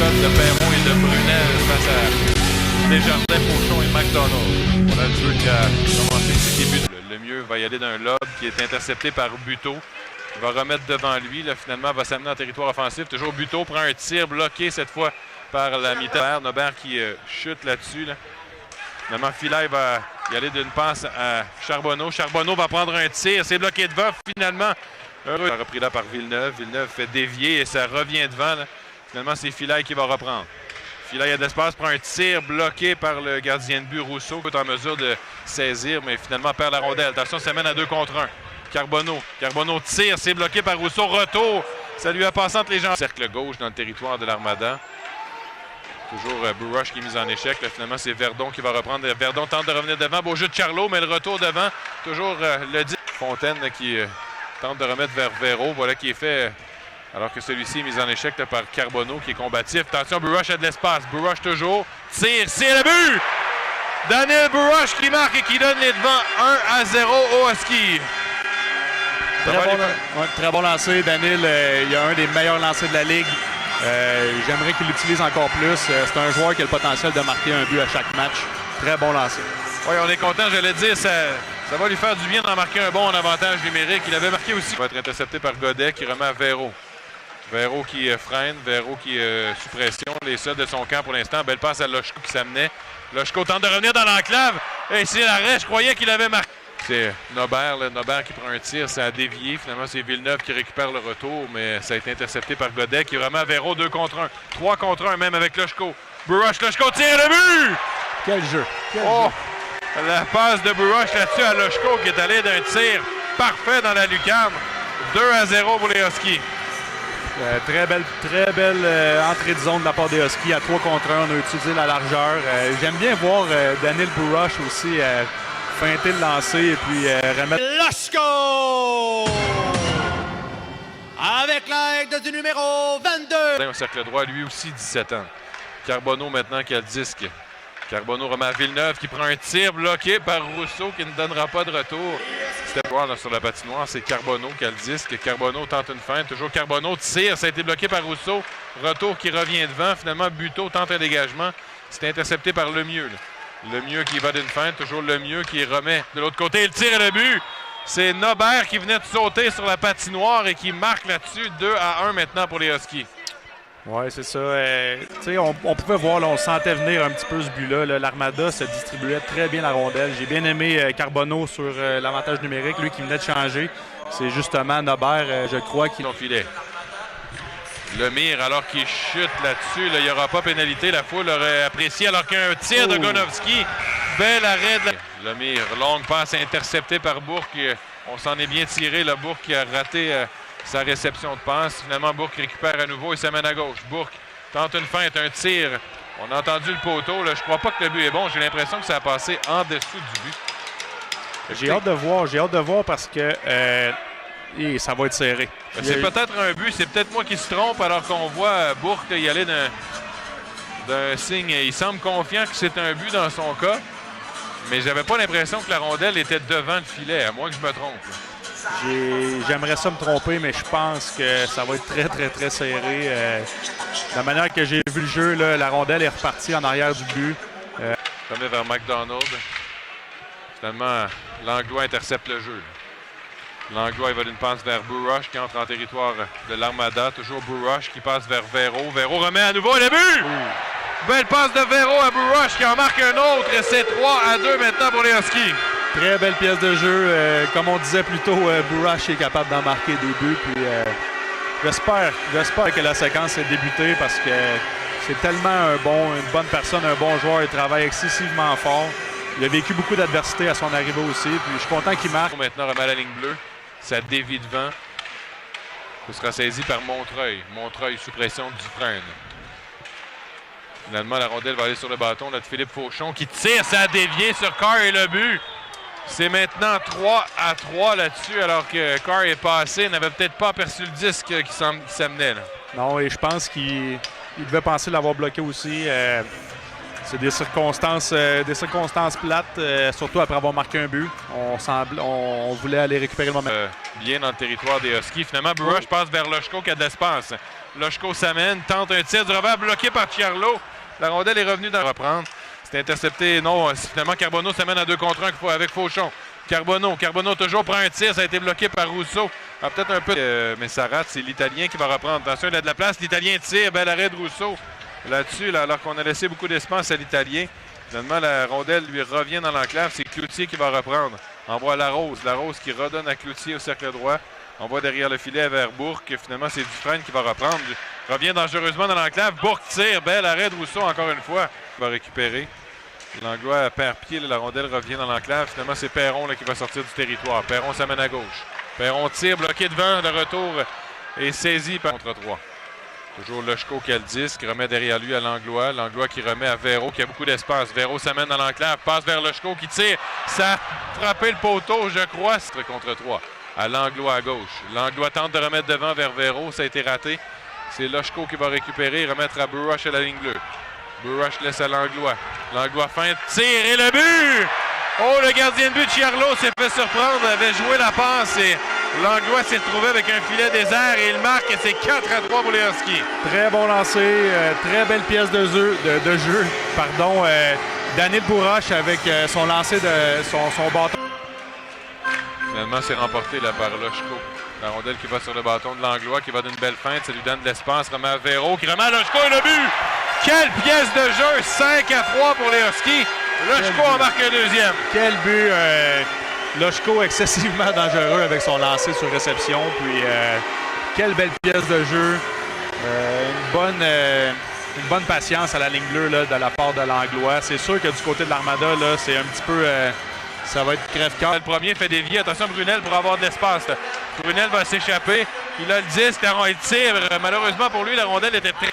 cote de Perron et de Brunel face à Desjardins, Fauchon et McDonald. Voilà le jeu qui a commencé ici début. Le mieux va y aller d'un lob qui est intercepté par Buteau. Il va remettre devant lui. Là, finalement, va s'amener en territoire offensif. Toujours Buteau prend un tir bloqué cette fois par la mi-temps. Nobert qui chute là-dessus. Là. Finalement, Filet va y aller d'une passe à Charbonneau. Charbonneau va prendre un tir. C'est bloqué devant. Finalement, heureux. Repris là par Villeneuve. Villeneuve fait dévier et ça revient devant. Là. Finalement, c'est Filet qui va reprendre. Filet a de l'espace, prend un tir bloqué par le gardien de but Rousseau. Il est en mesure de saisir, mais finalement perd la rondelle. Attention, ça mène à 2 contre 1. Carbonneau tire, c'est bloqué par Rousseau. Retour, ça lui a passé entre les jambes. Cercle gauche dans le territoire de l'Armada. Toujours Burrush qui est mis en échec. Là, finalement, c'est Verdon qui va reprendre. Verdon tente de revenir devant. Beau jeu de Charlot, mais le retour devant. Toujours le 10. Fontaine là, qui tente de remettre vers Véro. Voilà qui est fait. Alors que celui-ci est mis en échec là, par Carbonneau qui est combatif. Attention, Burrush a de l'espace. Burrush toujours. Tire, c'est le but! Daniel Burrush qui marque et qui donne les devants 1-0 au Husky. Très bon lancer. Daniel, il a un des meilleurs lancers de la Ligue. J'aimerais qu'il l'utilise encore plus. C'est un joueur qui a le potentiel de marquer un but à chaque match. Très bon lancer. Oui, on est content. J'allais dire, ça va lui faire du bien d'en marquer un bon en avantage numérique. Il avait marqué aussi. Il va être intercepté par Godet qui remet à Véro. Véro qui freine, Véro qui sous pression, les seuls de son camp pour l'instant. Belle passe à Lochko qui s'amenait. Lochko tente de revenir dans l'enclave. Et c'est l'arrêt, je croyais qu'il avait marqué. C'est Nobert qui prend un tir, ça a dévié. Finalement, c'est Villeneuve qui récupère le retour, mais ça a été intercepté par Godet qui remet à Véro 2 contre 1. 3 contre 1 même avec Lochko. Burrush, Lochko tire le but! Quel jeu! Quel jeu. La passe de Burrush là-dessus à Lochko qui est allé d'un tir parfait dans la lucarne. 2-0 pour les Huskies. Très belle entrée de zone de la part des Huskies à 3 contre 1. On a utilisé la largeur. J'aime bien voir Daniel Burrush aussi feinter le lancer et puis remettre. Lochko! Avec l'aide du numéro 22. Au cercle droit, lui aussi 17 ans. Carbonneau maintenant qui a le disque. Carbonneau remet à Villeneuve qui prend un tir bloqué par Rousseau qui ne donnera pas de retour. C'était voir sur la patinoire, c'est Carbonneau qui a le disque. Carbonneau tente une feinte, toujours Carbonneau tire, ça a été bloqué par Rousseau. Retour qui revient devant, finalement Buteau tente un dégagement. C'est intercepté par Lemieux. Lemieux qui va d'une feinte, toujours Lemieux qui remet de l'autre côté. Il tire le but. C'est Nobert qui venait de sauter sur la patinoire et qui marque là-dessus 2-1 maintenant pour les Huskies. Oui, c'est ça. On pouvait voir, là, on sentait venir un petit peu ce but-là. L'Armada se distribuait très bien la rondelle. J'ai bien aimé Carbonneau sur l'avantage numérique, lui qui venait de changer. C'est justement Nobert, je crois, qui... filet. Lemire, alors qu'il chute là-dessus, là, il n'y aura pas pénalité. La foule aurait apprécié alors qu'il y a un tir de Gonovski. Bel arrêt de la... Lemire, longue passe interceptée par Bourque. On s'en est bien tiré. Le Bourque qui a raté sa réception de passe. Finalement, Bourque récupère à nouveau et s'amène à gauche. Bourque tente une feinte, un tir. On a entendu le poteau. Là. Je crois pas que le but est bon. J'ai l'impression que ça a passé en dessous du but. J'ai hâte de voir parce que ça va être serré. C'est peut-être un but. C'est peut-être moi qui se trompe alors qu'on voit Bourque y aller d'un signe. Il semble confiant que c'est un but dans son cas. Mais j'avais pas l'impression que la rondelle était devant le filet, à moins que je me trompe. J'aimerais ça me tromper, mais je pense que ça va être très, très, très serré. De la manière que j'ai vu le jeu, là, la rondelle est repartie en arrière du but. Remet vers McDonald. Finalement, Langlois intercepte le jeu. Langlois, il va d'une passe vers Burrush qui entre en territoire de l'Armada. Toujours Burrush qui passe vers Véro. Véro remet à nouveau le but! Belle passe de Véro à Burrush qui en marque un autre. Et c'est 3-2 maintenant pour les Huskies. Très belle pièce de jeu. Comme on disait plus tôt, Burrush est capable d'en marquer des buts. Puis, j'espère que la séquence est débutée parce que c'est tellement une bonne personne, un bon joueur. Il travaille excessivement fort. Il a vécu beaucoup d'adversité à son arrivée aussi. Puis je suis content qu'il marque. Maintenant, remet à la ligne bleue. Ça dévie devant. Ce sera saisi par Montreuil. Montreuil sous pression du Dufresne. Finalement, la rondelle va aller sur le bâton là, de Philippe Fauchon qui tire. Ça a dévié sur Carr et le but. C'est maintenant 3-3 là-dessus, alors que Carr est passé. Il n'avait peut-être pas aperçu le disque qui s'amenait. Non, et je pense qu'il devait penser l'avoir bloqué aussi. C'est des circonstances plates, surtout après avoir marqué un but. On voulait aller récupérer le moment. Bien dans le territoire des Huskies. Finalement, Brush passe vers Loshko qui a de l'espace. Loshko s'amène, tente un tir du revers bloqué par Chiarlo. La rondelle est revenue dans reprendre. C'est intercepté. Non, finalement, Carbonneau s'amène à 2 contre 1 avec Fauchon. Carbonneau toujours prend un tir. Ça a été bloqué par Rousseau. Ah, peut-être un peu, mais ça rate. C'est l'Italien qui va reprendre. Attention, il a de la place. L'Italien tire. Bel arrêt de Rousseau. Là-dessus, alors qu'on a laissé beaucoup d'espace à l'Italien. Finalement, la rondelle lui revient dans l'enclave. C'est Cloutier qui va reprendre. Envoie Larose. Larose qui redonne à Cloutier au cercle droit. Envoie derrière le filet vers Bourque. Finalement, c'est Dufresne qui va reprendre. Revient dangereusement dans l'enclave. Bourque tire. Bel arrêt de Rousseau encore une fois. Il va récupérer. Langlois perd pied. La rondelle revient dans l'enclave. Finalement, c'est Perron qui va sortir du territoire. Perron s'amène à gauche. Perron tire. Bloqué devant. Le retour est saisi par contre 3. Toujours Loshko qui a le disque, remet derrière lui à Langlois. Langlois qui remet à Véro qui a beaucoup d'espace. Véro s'amène dans l'enclave, passe vers Loshko qui tire. Ça a frappé le poteau, je crois. C'est contre 3. À Langlois à gauche. Langlois tente de remettre devant vers Véro. Ça a été raté. C'est Loshko qui va récupérer et remettre à Burrush à la ligne bleue. Burrush laisse à Langlois. Langlois feinte, tire et le but! Oh, le gardien de but Chiarlo s'est fait surprendre, avait joué la passe et Langlois s'est retrouvé avec un filet désert et il marque et c'est 4-3 pour les Huskies. Très bon lancer, très belle pièce de jeu. Daniel Bourrache avec son lancer de son bâton. Finalement, c'est remporté là, par Loshko. La rondelle qui va sur le bâton de Langlois, qui va d'une belle feinte. Ça lui donne de l'espace. Remet à Véro, qui remet à Loshko et le but! Quelle pièce de jeu! 5-3 pour les Huskies. Loshko en marque un deuxième. Quel but! Loshko excessivement dangereux avec son lancer sur réception. Puis, quelle belle pièce de jeu. Une bonne patience à la ligne bleue là, de la part de Langlois. C'est sûr que du côté de l'Armada, là, c'est un petit peu... ça va être crève-cœur. Le premier fait dévier. Attention, Brunel pour avoir de l'espace. Brunel va s'échapper. Il a le disque. Il tire. Malheureusement pour lui, la rondelle était très...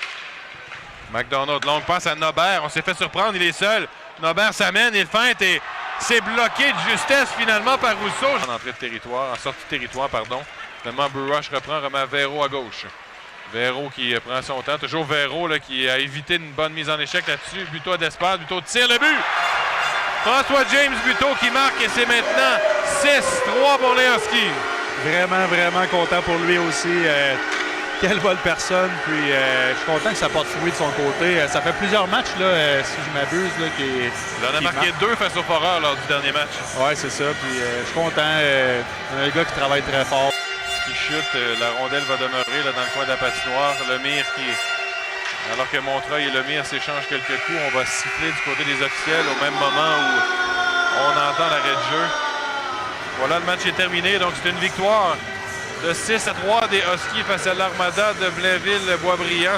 McDonald, longue passe à Nobert. On s'est fait surprendre. Il est seul. Nobert s'amène. Il feinte et c'est bloqué de justesse finalement par Rousseau. En entrée de territoire, en sortie de territoire, pardon. Finalement, Burrush reprend, remet à Véro à gauche. Véro qui prend son temps. Toujours Véro là, qui a évité une bonne mise en échec là-dessus. Buteau d'espace. Buteau tire le but. François James Buteau qui marque et c'est maintenant 6-3 pour les Huskies. Vraiment, vraiment content pour lui aussi. Quelle bonne personne. Puis je suis content que ça porte fruit de son côté. Ça fait plusieurs matchs, là, si je m'abuse. Il en a marqué 2 face aux Foreurs lors du dernier match. Oui, c'est ça. Puis je suis content. Un gars qui travaille très fort. Qui chute. La rondelle va demeurer là, dans le coin de la patinoire. Lemire qui... Alors que Montreuil et Lemire s'échangent quelques coups, on va siffler du côté des officiels au même moment où on entend l'arrêt de jeu. Voilà, le match est terminé. Donc, c'est une victoire de 6-3 des Huskies face à l'Armada de Blainville-Boisbriand.